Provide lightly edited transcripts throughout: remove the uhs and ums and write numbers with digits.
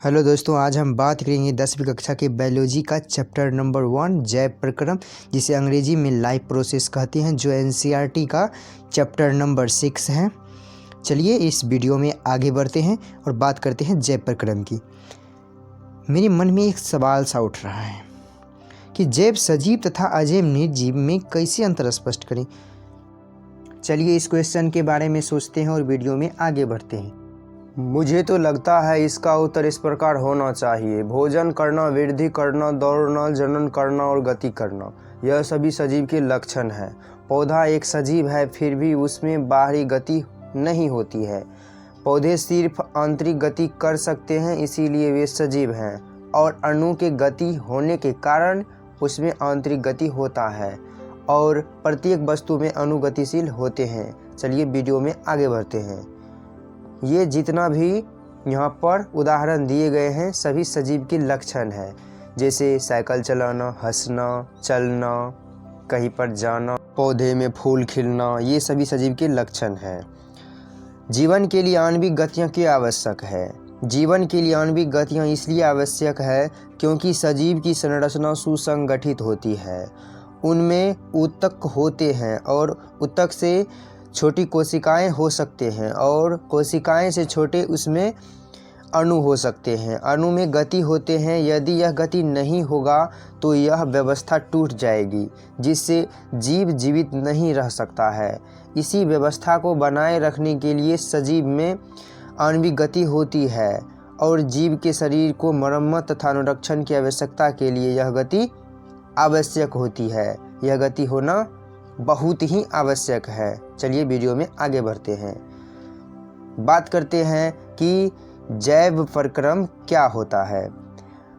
Hello दोस्तों, आज हम बात करेंगे 10वीं कक्षा के बायोलॉजी का चैप्टर नंबर 1 जैव प्रक्रम, जिसे अंग्रेजी में लाइफ प्रोसेस कहते हैं, जो एनसीईआरटी का चैप्टर नंबर 6 है। चलिए इस वीडियो में आगे बढ़ते हैं और बात करते हैं जैव प्रक्रम की। मेरे मन में एक सवाल सा उठ रहा है कि जैव सजीव तथा अजैव निर्जीव में कैसे अंतर स्पष्ट करें। चलिए इस क्वेश्चन के बारे में सोचते हैं और वीडियो में आगे बढ़ते हैं। मुझे तो लगता है इसका उत्तर इस प्रकार होना चाहिए। भोजन करना, वृद्धि करना, दौड़ना, जनन करना और गति करना, यह सभी सजीव के लक्षण हैं। पौधा एक सजीव है, फिर भी उसमें बाहरी गति नहीं होती है। पौधे सिर्फ आंतरिक गति कर सकते हैं, इसीलिए वे सजीव हैं, और अणु के गति होने के कारण उसमें आंतरिक गति होता है, और प्रत्येक वस्तु में अणु गतिशील होते हैं। चलिए वीडियो में आगे बढ़ते हैं। ये जितना भी यहाँ पर उदाहरण दिए गए हैं सभी सजीव के लक्षण हैं, जैसे साइकिल चलाना, हंसना, चलना, कहीं पर जाना, पौधे में फूल खिलना, ये सभी सजीव के लक्षण हैं। जीवन के लिए आणविक गतियाँ क्यों आवश्यक है? जीवन के लिए आणविक गतियाँ इसलिए आवश्यक है क्योंकि सजीव की संरचना सुसंगठित होती है। उनमें ऊतक होते हैं और ऊतक से छोटी कोशिकाएं हो सकते हैं, और कोशिकाएं से छोटे उसमें अणु हो सकते हैं। अणु में गति होते हैं। यदि यह गति नहीं होगा तो यह व्यवस्था टूट जाएगी, जिससे जीव जीवित नहीं रह सकता है। इसी व्यवस्था को बनाए रखने के लिए सजीव में आणविक गति होती है, और जीव के शरीर को मरम्मत तथा अनुरक्षण की आवश्यकता के लिए यह गति आवश्यक होती है। यह गति होना बहुत ही आवश्यक है। चलिए वीडियो में आगे बढ़ते हैं। बात करते हैं कि जैव प्रक्रम क्या होता है।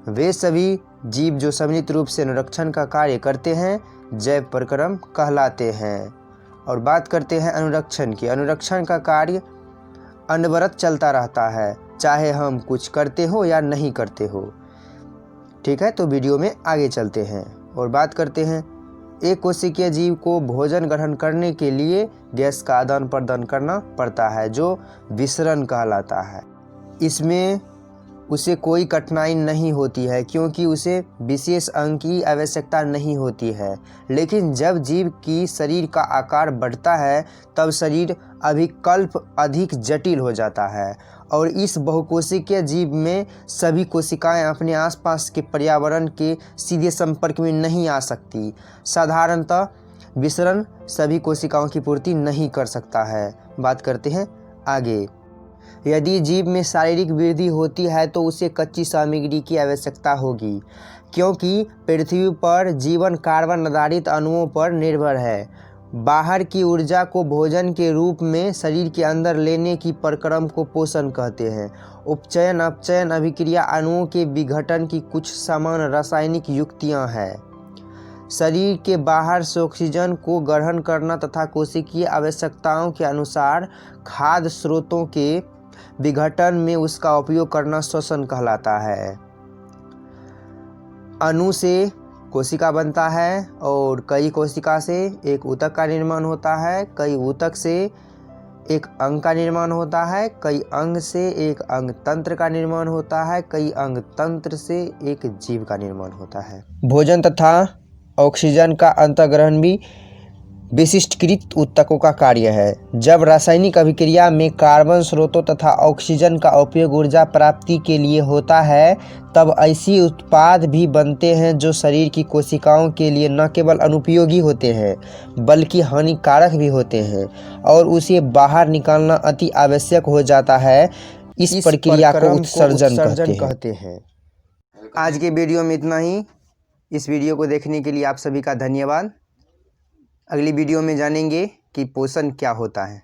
वे सभी जीव जो सम्मिलित रूप से अनुरक्षण का कार्य करते हैं जैव प्रक्रम कहलाते हैं। और बात करते हैं अनुरक्षण की। अनुरक्षण का कार्य अनवरत चलता रहता है, चाहे हम कुछ करते हो या नहीं करते हो। ठीक है, तो वीडियो में आगे चलते हैं और बात करते हैं। एक कोशिकीय जीव को भोजन ग्रहण करने के लिए गैस का आदान प्रदान करना पड़ता है, जो विसरण कहलाता है। इसमें उसे कोई कठिनाई नहीं होती है, क्योंकि उसे विशेष अंग की आवश्यकता नहीं होती है। लेकिन जब जीव की शरीर का आकार बढ़ता है तब शरीर अभिकल्प अधिक जटिल हो जाता है, और इस बहुकोशिकीय जीव में सभी कोशिकाएं अपने आसपास के पर्यावरण के सीधे संपर्क में नहीं आ सकती। साधारणतः विसरण सभी कोशिकाओं की पूर्ति नहीं कर सकता है। बात करते हैं आगे। यदि जीव में शारीरिक वृद्धि होती है तो उसे कच्ची सामग्री की आवश्यकता होगी, क्योंकि पृथ्वी पर जीवन कार्बन आधारित अणुओं पर निर्भर है। बाहर की ऊर्जा को भोजन के रूप में शरीर के अंदर लेने की प्रक्रम को पोषण कहते हैं। उपचयन, अपचयन अभिक्रिया अणुओं के विघटन की कुछ समान रासायनिक युक्तियाँ हैं। शरीर के बाहर से ऑक्सीजन को ग्रहण करना तथा कोशिकीय आवश्यकताओं के अनुसार खाद्य स्रोतों के विघटन में उसका उपयोग करना श्वसन कहलाता है। अणु से कोशिका बनता है, और कई कोशिका से एक ऊतक का निर्माण होता है, कई ऊतक से एक अंग का निर्माण होता है, कई अंग से एक अंग तंत्र का निर्माण होता है, कई अंग तंत्र से एक जीव का निर्माण होता है। भोजन तथा ऑक्सीजन का अंतर्ग्रहण भी विशिष्टकृत ऊतकों का कार्य है। जब रासायनिक अभिक्रिया में कार्बन स्रोतों तथा ऑक्सीजन का उपयोग ऊर्जा प्राप्ति के लिए होता है, तब ऐसी उत्पाद भी बनते हैं जो शरीर की कोशिकाओं के लिए न केवल अनुपयोगी होते हैं बल्कि हानिकारक भी होते हैं, और उसे बाहर निकालना अति आवश्यक हो जाता है। इस प्रक्रिया को उत्सर्जन कहते हैं। आज के वीडियो में इतना ही। इस वीडियो को देखने के लिए आप सभी का धन्यवाद। अगली वीडियो में जानेंगे कि पोषण क्या होता है।